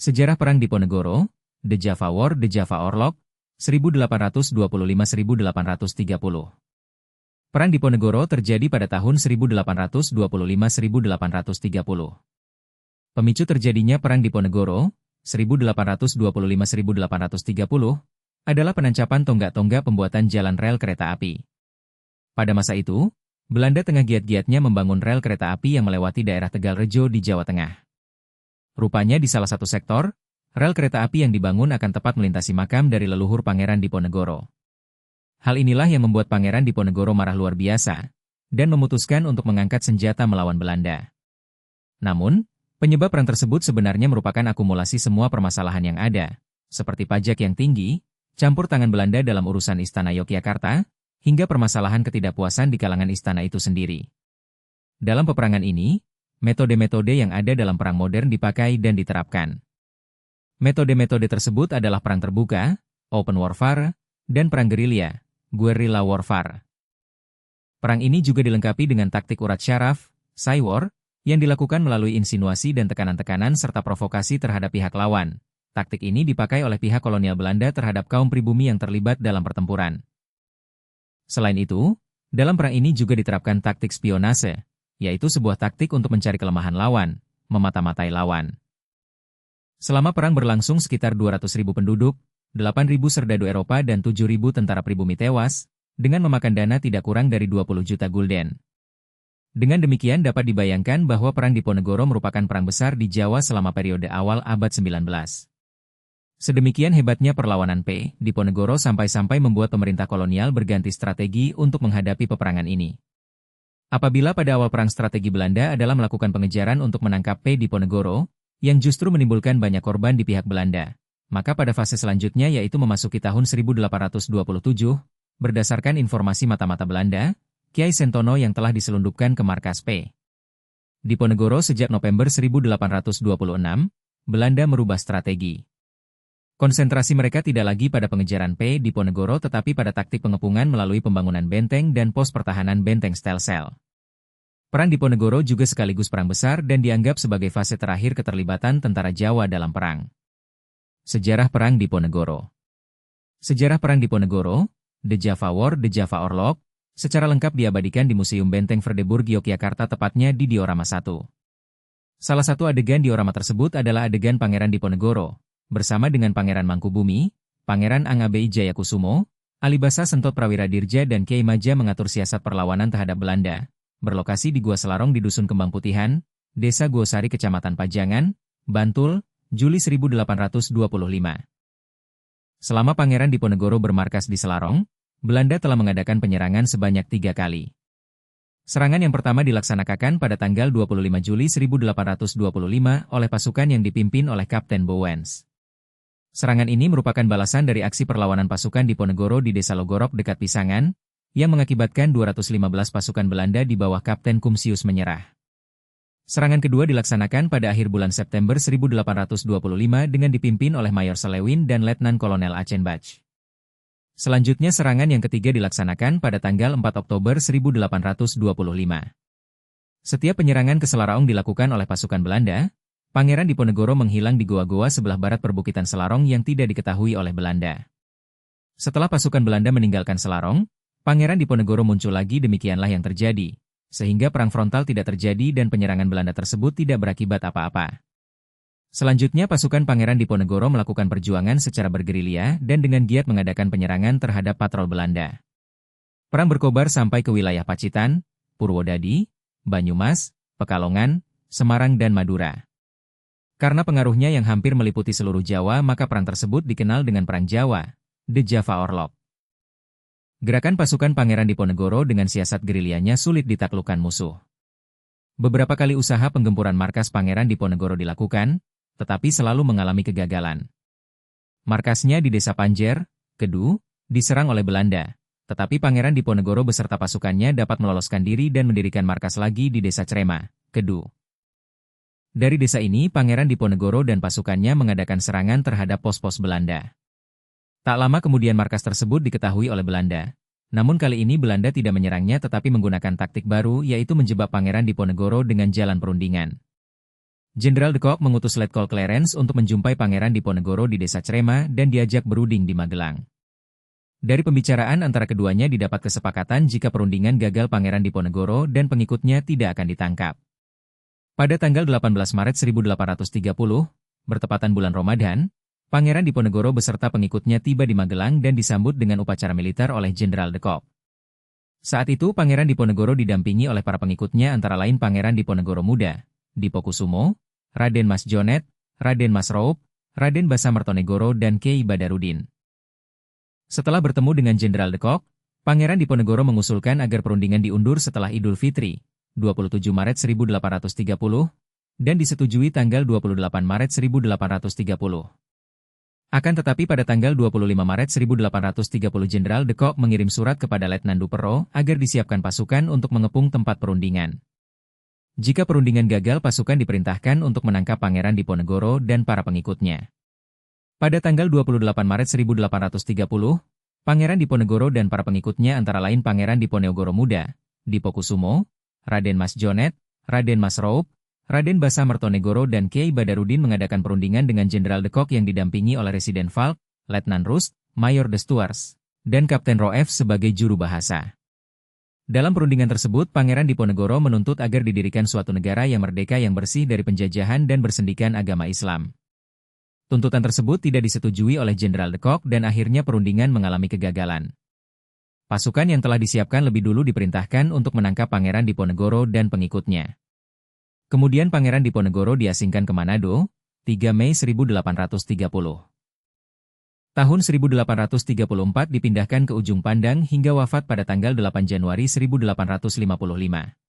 Sejarah Perang Diponegoro, The Java War, The Java Orlog, 1825–1830. Perang Diponegoro terjadi pada tahun 1825–1830. Pemicu terjadinya Perang Diponegoro, 1825–1830, adalah penancapan tonggak-tonggak pembuatan jalan rel kereta api. Pada masa itu, Belanda tengah giat-giatnya membangun rel kereta api yang melewati daerah Tegalrejo di Jawa Tengah. Rupanya di salah satu sektor, rel kereta api yang dibangun akan tepat melintasi makam dari leluhur Pangeran Diponegoro. Hal inilah yang membuat Pangeran Diponegoro marah luar biasa, dan memutuskan untuk mengangkat senjata melawan Belanda. Namun, penyebab perang tersebut sebenarnya merupakan akumulasi semua permasalahan yang ada, seperti pajak yang tinggi, campur tangan Belanda dalam urusan Istana Yogyakarta, hingga permasalahan ketidakpuasan di kalangan istana itu sendiri. Dalam peperangan ini, metode-metode yang ada dalam perang modern dipakai dan diterapkan. Metode-metode tersebut adalah perang terbuka, open warfare, dan perang gerilya, guerrilla warfare. Perang ini juga dilengkapi dengan taktik urat syaraf, cywar, yang dilakukan melalui insinuasi dan tekanan-tekanan serta provokasi terhadap pihak lawan. Taktik ini dipakai oleh pihak kolonial Belanda terhadap kaum pribumi yang terlibat dalam pertempuran. Selain itu, dalam perang ini juga diterapkan taktik spionase, yaitu sebuah taktik untuk mencari kelemahan lawan, memata-matai lawan. Selama perang berlangsung sekitar 200.000 penduduk, 8.000 serdadu Eropa dan 7.000 tentara pribumi tewas, dengan memakan dana tidak kurang dari 20 juta gulden. Dengan demikian dapat dibayangkan bahwa Perang Diponegoro merupakan perang besar di Jawa selama periode awal abad 19. Sedemikian hebatnya perlawanan Diponegoro sampai-sampai membuat pemerintah kolonial berganti strategi untuk menghadapi peperangan ini. Apabila pada awal perang strategi Belanda adalah melakukan pengejaran untuk menangkap Diponegoro, yang justru menimbulkan banyak korban di pihak Belanda, maka pada fase selanjutnya yaitu memasuki tahun 1827, berdasarkan informasi mata-mata Belanda, Kiai Sentono yang telah diselundupkan ke markas Diponegoro sejak November 1826, Belanda merubah strategi. Konsentrasi mereka tidak lagi pada pengejaran Diponegoro tetapi pada taktik pengepungan melalui pembangunan benteng dan pos pertahanan benteng Stelsel. Perang Diponegoro juga sekaligus perang besar dan dianggap sebagai fase terakhir keterlibatan tentara Jawa dalam perang. Sejarah Perang Diponegoro. Sejarah Perang Diponegoro, The Java War, The Java Orlog, secara lengkap diabadikan di Museum Benteng Verdeburg Yogyakarta tepatnya di Diorama 1. Salah satu adegan diorama tersebut adalah adegan Pangeran Diponegoro, bersama dengan Pangeran Mangkubumi, Pangeran Angabei Jayakusumo, Alibasa Sentot Prawiradirja dan Kiai Maja mengatur siasat perlawanan terhadap Belanda, berlokasi di Gua Selarong di Dusun Kembang Putihan, Desa Guosari Kecamatan Pajangan, Bantul, Juli 1825. Selama Pangeran Diponegoro bermarkas di Selarong, Belanda telah mengadakan penyerangan sebanyak 3 kali. Serangan yang pertama dilaksanakan pada tanggal 25 Juli 1825 oleh pasukan yang dipimpin oleh Kapten Bowens. Serangan ini merupakan balasan dari aksi perlawanan pasukan Diponegoro di Desa Logorok dekat Pisangan, yang mengakibatkan 215 pasukan Belanda di bawah Kapten Kumsius menyerah. Serangan kedua dilaksanakan pada akhir bulan September 1825 dengan dipimpin oleh Mayor Selewin dan Letnan Kolonel Achenbach. Selanjutnya serangan yang ketiga dilaksanakan pada tanggal 4 Oktober 1825. Setiap penyerangan ke Selarong dilakukan oleh pasukan Belanda, Pangeran Diponegoro menghilang di goa-goa sebelah barat perbukitan Selarong yang tidak diketahui oleh Belanda. Setelah pasukan Belanda meninggalkan Selarong, Pangeran Diponegoro muncul lagi, demikianlah yang terjadi, sehingga perang frontal tidak terjadi dan penyerangan Belanda tersebut tidak berakibat apa-apa. Selanjutnya pasukan Pangeran Diponegoro melakukan perjuangan secara bergerilya dan dengan giat mengadakan penyerangan terhadap patrol Belanda. Perang berkobar sampai ke wilayah Pacitan, Purwodadi, Banyumas, Pekalongan, Semarang dan Madura. Karena pengaruhnya yang hampir meliputi seluruh Jawa, maka perang tersebut dikenal dengan Perang Jawa, The Java Orlog. Gerakan pasukan Pangeran Diponegoro dengan siasat gerilyanya sulit ditaklukkan musuh. Beberapa kali usaha penggempuran markas Pangeran Diponegoro dilakukan, tetapi selalu mengalami kegagalan. Markasnya di Desa Panjer, Kedu, diserang oleh Belanda, tetapi Pangeran Diponegoro beserta pasukannya dapat meloloskan diri dan mendirikan markas lagi di Desa Crema, Kedu. Dari desa ini Pangeran Diponegoro dan pasukannya mengadakan serangan terhadap pos-pos Belanda. Tak lama kemudian markas tersebut diketahui oleh Belanda. Namun kali ini Belanda tidak menyerangnya tetapi menggunakan taktik baru, yaitu menjebak Pangeran Diponegoro dengan jalan perundingan. Jenderal de Kock mengutus Letkol Clarence untuk menjumpai Pangeran Diponegoro di Desa Crema dan diajak berunding di Magelang. Dari pembicaraan antara keduanya didapat kesepakatan jika perundingan gagal Pangeran Diponegoro dan pengikutnya tidak akan ditangkap. Pada tanggal 18 Maret 1830, bertepatan bulan Ramadan, Pangeran Diponegoro beserta pengikutnya tiba di Magelang dan disambut dengan upacara militer oleh Jenderal de Kock. Saat itu Pangeran Diponegoro didampingi oleh para pengikutnya antara lain Pangeran Diponegoro Muda, Dipokusumo, Raden Mas Jonet, Raden Mas Roup, Raden Basa Mertonegoro dan Kyai Badarudin. Setelah bertemu dengan Jenderal de Kock, Pangeran Diponegoro mengusulkan agar perundingan diundur setelah Idul Fitri, 27 Maret 1830, dan disetujui tanggal 28 Maret 1830. Akan tetapi pada tanggal 25 Maret 1830 Jenderal de Kock mengirim surat kepada Letnan Duperro agar disiapkan pasukan untuk mengepung tempat perundingan. Jika perundingan gagal, pasukan diperintahkan untuk menangkap Pangeran Diponegoro dan para pengikutnya. Pada tanggal 28 Maret 1830, Pangeran Diponegoro dan para pengikutnya antara lain Pangeran Diponegoro Muda, Dipokusumo, Raden Mas Jonet, Raden Mas Roup, Raden Basa Mertonegoro dan Kyai Badarudin mengadakan perundingan dengan Jenderal de Kock yang didampingi oleh Residen Falk, Letnan Rust, Mayor de Stuars, dan Kapten Roef sebagai juru bahasa. Dalam perundingan tersebut, Pangeran Diponegoro menuntut agar didirikan suatu negara yang merdeka yang bersih dari penjajahan dan bersendikan agama Islam. Tuntutan tersebut tidak disetujui oleh Jenderal de Kock dan akhirnya perundingan mengalami kegagalan. Pasukan yang telah disiapkan lebih dulu diperintahkan untuk menangkap Pangeran Diponegoro dan pengikutnya. Kemudian Pangeran Diponegoro diasingkan ke Manado, 3 Mei 1830. Tahun 1834 dipindahkan ke Ujung Pandang hingga wafat pada tanggal 8 Januari 1855.